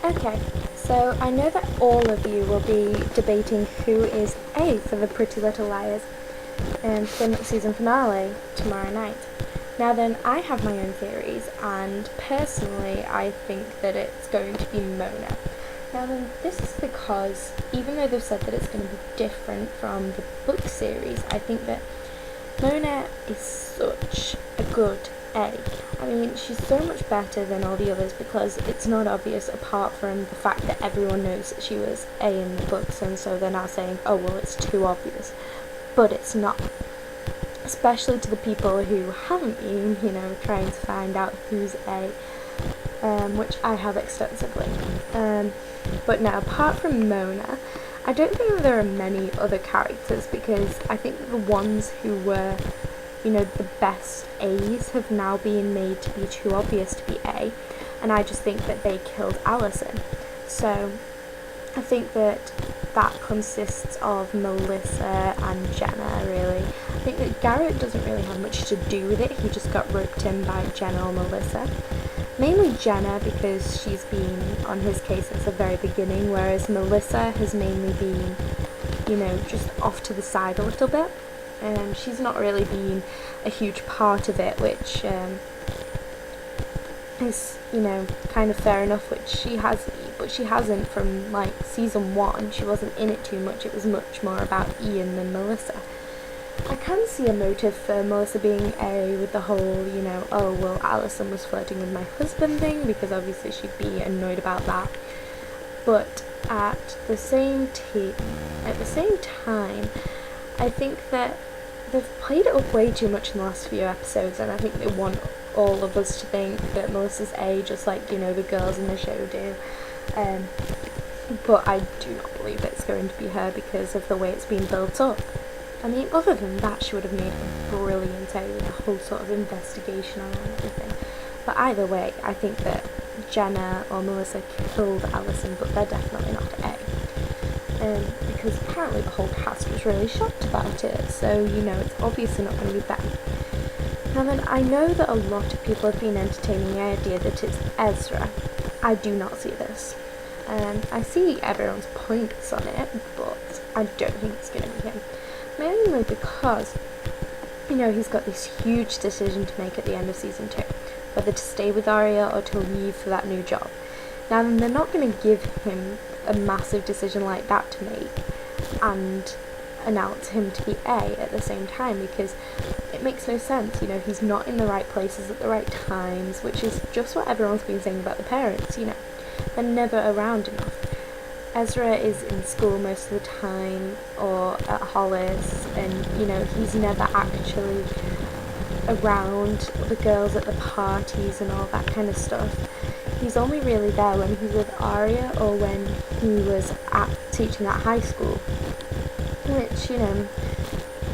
Okay, so I know that all of you will be debating who is A for the Pretty Little Liars for the season finale tomorrow night. Now then, I have my own theories, and personally I think that it's going to be Mona. Now then, this is because even though they've said that it's going to be different from the book series, I think that Mona is such a good A. I mean, she's so much better than all the others because it's not obvious apart from the fact that everyone knows that she was A in the books, and so they're now saying, oh well, it's too obvious. But it's not. Especially to the people who haven't been, trying to find out who's A, which I have extensively. But now, apart from Mona, I don't think that there are many other characters because I think that the ones who were, the best A's have now been made to be too obvious to be A, and I just think that they killed Alison. So I think that consists of Melissa and Jenna, really. I think that Garrett doesn't really have much to do with it, he just got roped in by Jenna or Melissa. Mainly Jenna because she's been on his case since the very beginning, whereas Melissa has mainly been, just off to the side a little bit. She's not really been a huge part of it, which is, kind of fair enough, which she has, but she hasn't from, season 1. She wasn't in it too much. It was much more about Ian than Melissa. I can see a motive for Melissa being A with the whole, oh, well, Alison was flirting with my husband thing, because obviously she'd be annoyed about that. But at the same time, I think that they've played it up way too much in the last few episodes, and I think they want all of us to think that Melissa's A, just like, the girls in the show do. But I do not believe it's going to be her because of the way it's been built up. I mean, other than that, she would have made a brilliant A with a whole sort of investigation on everything. But either way, I think that Jenna or Melissa killed Alison, but they're definitely not A. Because apparently the whole cast was really shocked about it, so, it's obviously not going to be them. Now then, I know that a lot of people have been entertaining the idea that it's Ezra. I do not see this. I see everyone's points on it, but I don't think it's going to be him. Mainly because, he's got this huge decision to make at the end of season 2, whether to stay with Arya or to leave for that new job. Now then, they're not going to give him a massive decision like that to make and announce him to be A at the same time, because it makes no sense. He's not in the right places at the right times, which is just what everyone's been saying about the parents. They're never around enough. Ezra is in school most of the time or at Hollis, and he's never actually around the girls at the parties and all that kind of stuff. He's only really there when he's with Arya or when he was teaching at high school, which,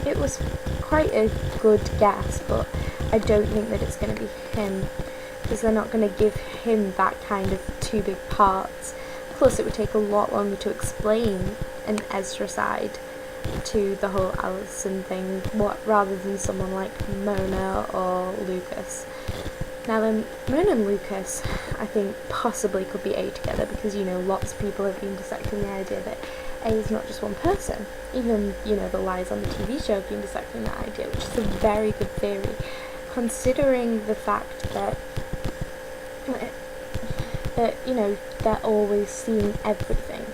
it was quite a good guess, but I don't think that it's going to be him, because they're not going to give him that kind of two big parts. Plus, it would take a lot longer to explain an Ezra side to the whole Alison thing, rather than someone like Mona or Lucas. Now then, Mona and Lucas, I think, possibly could be A together, because, lots of people have been dissecting the idea that A is not just one person. Even, the lies on the TV show have been dissecting that idea, which is a very good theory, considering the fact that they're always seeing everything.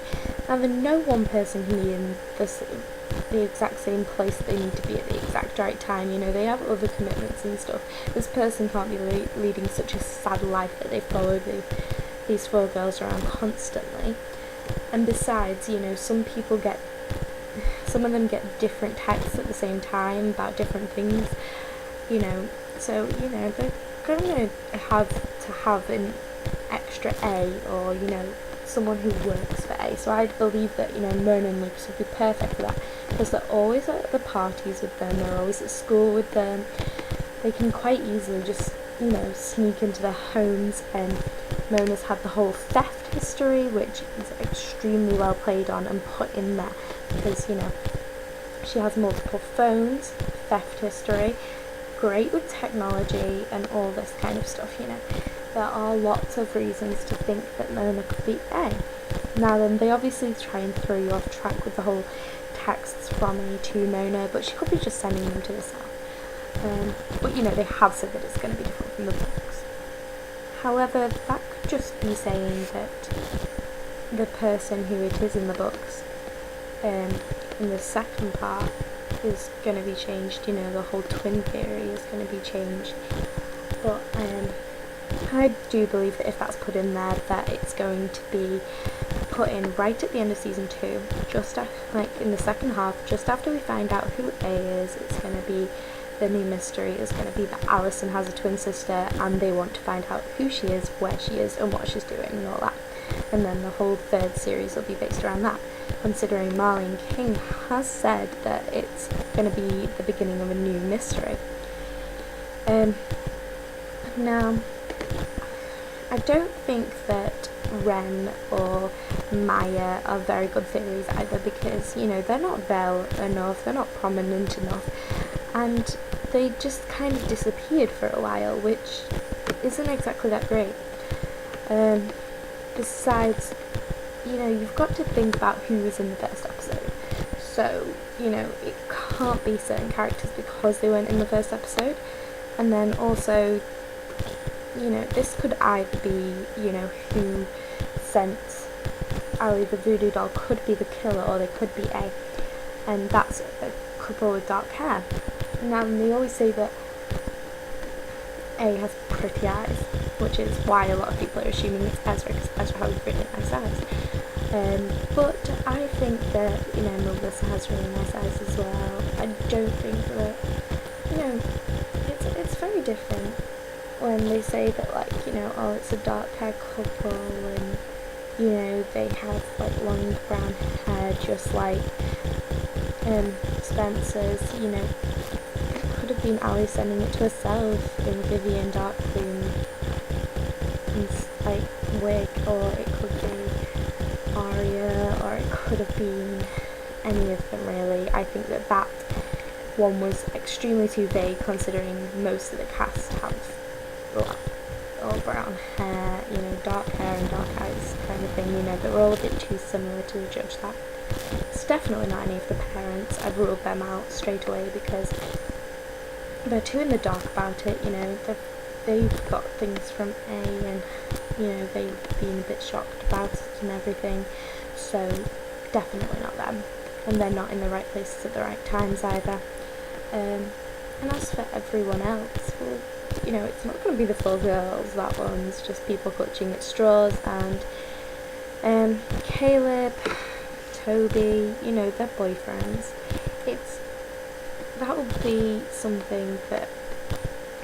Now, no one person can be in the exact same place that they need to be at the exact right time. They have other commitments and stuff. This person can't be leading such a sad life that they follow these 4 girls around constantly. And besides, some of them get different texts at the same time about different things, so, they're going to have an extra A, or, someone who works for A. So I believe that, Mona and Lucas would be perfect for that, because they're always at the parties with them, they're always at school with them. They can quite easily just, sneak into their homes, and Mona's had the whole theft history, which is extremely well played on and put in there, because, she has multiple phones, theft history, great with technology and all this kind of stuff, there are lots of reasons to think that Mona could be A. Now then, they obviously try and throw you off track with the whole texts from A to Mona, but she could be just sending them to herself. But they have said that it's going to be different from the books. However, that could just be saying that the person who it is in the books, in the second part, is going to be changed. The whole twin theory is going to be changed. But I do believe that if that's put in there, that it's going to be put in right at the end of season 2, just in the second half, just after we find out who A is. It's going to be the new mystery is going to be that Alison has a twin sister, and they want to find out who she is, where she is, and what she's doing, and all that. And then the whole third series will be based around that, considering Marlene King has said that it's going to be the beginning of a new mystery. Now, I don't think that Ren or Maya are very good theories either, because, they're not well enough, they're not prominent enough, and they just kind of disappeared for a while, which isn't exactly that great. Besides, you've got to think about who was in the first episode. So, it can't be certain characters because they weren't in the first episode. And then also, this could either be, who sent Ali the voodoo doll could be the killer, or they could be A. And that's a couple with dark hair. Now, they always say that A has pretty eyes, which is why a lot of people are assuming it's Ezra, because Ezra has really nice eyes. But I think that, Melissa has really nice eyes as well. I don't think that, it's very different when they say that, oh, it's a dark hair couple, and, they have, long brown hair, just like, Spencer's, it could have been Ali sending it to herself in Vivian Darkroom wig, or it could be Arya, or it could have been any of them really. I think that one was extremely too vague, considering most of the cast have black or brown hair, dark hair and dark eyes kind of thing, they're all a bit too similar to judge that. It's definitely not any of the parents. I've ruled them out straight away because they're too in the dark about it, they've got things from A, and, they've been a bit shocked about it and everything, so definitely not them. And they're not in the right places at the right times either. And as for everyone else, well, it's not going to be the full girls. That one's just people clutching at straws. And Caleb, Toby, they're boyfriends. That will be something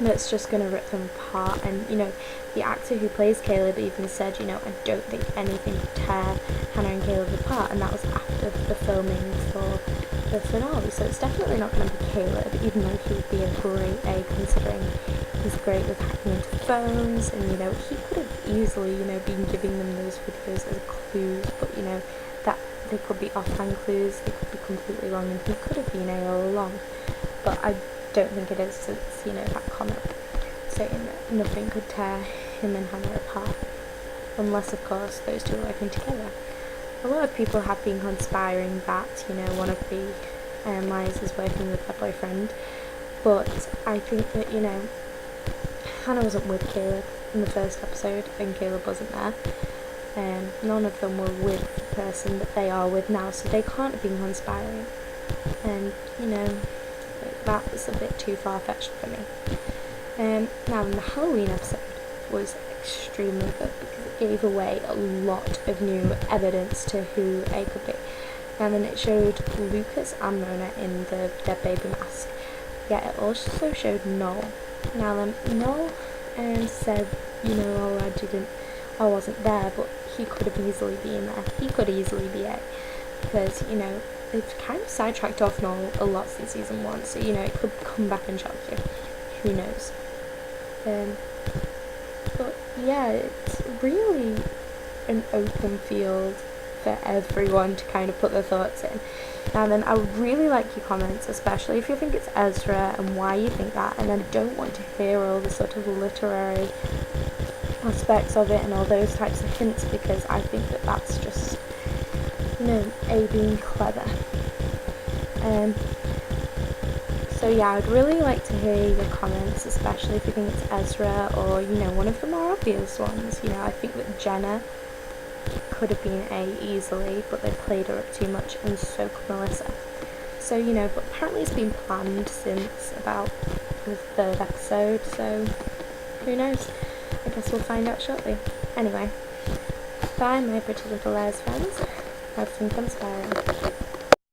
that's just going to rip them apart. And, the actor who plays Caleb even said, I don't think anything could tear Hannah and Caleb apart, and that was after the filming for the finale. So it's definitely not going to be Caleb, even though he would be a great A, considering he's great with hacking into phones, and, he could have easily, been giving them those videos as clues, but, that they could be offhand clues, they could be completely wrong, and he could have been A all along. But I don't think it is, since, that comment saying that nothing could tear him and Hannah apart, unless, of course, those two are working together. A lot of people have been conspiring that, one of the Myers is working with their boyfriend, but I think that, Hannah wasn't with Caleb in the first episode, and Caleb wasn't there. None of them were with the person that they are with now, so they can't have been conspiring. And, that was a bit too far-fetched for me. Now, the Halloween episode was extremely good because it gave away a lot of new evidence to who A could be. And then it showed Lucas and Mona in the dead baby mask. Yet it also showed Noel. Now then, Noel said, I wasn't there, but he could have easily been there. He could easily be A. Because, they've kind of sidetracked off Noel a lot since season 1, so, it could come back and shock you. Who knows? But yeah, it's really an open field for everyone to kind of put their thoughts in. Now then, I would really like your comments, especially if you think it's Ezra and why you think that, and I don't want to hear all the sort of literary aspects of it and all those types of hints, because I think that that's just, A being clever. So yeah, I'd really like to hear your comments, especially if you think it's Ezra or, one of the more obvious ones. I think that Jenna could have been A easily, but they played her up too much, and so could Melissa. So, but apparently it's been planned since about the 3rd episode, so who knows? I guess we'll find out shortly. Anyway, bye my pretty little Les fans. Have some conspiring.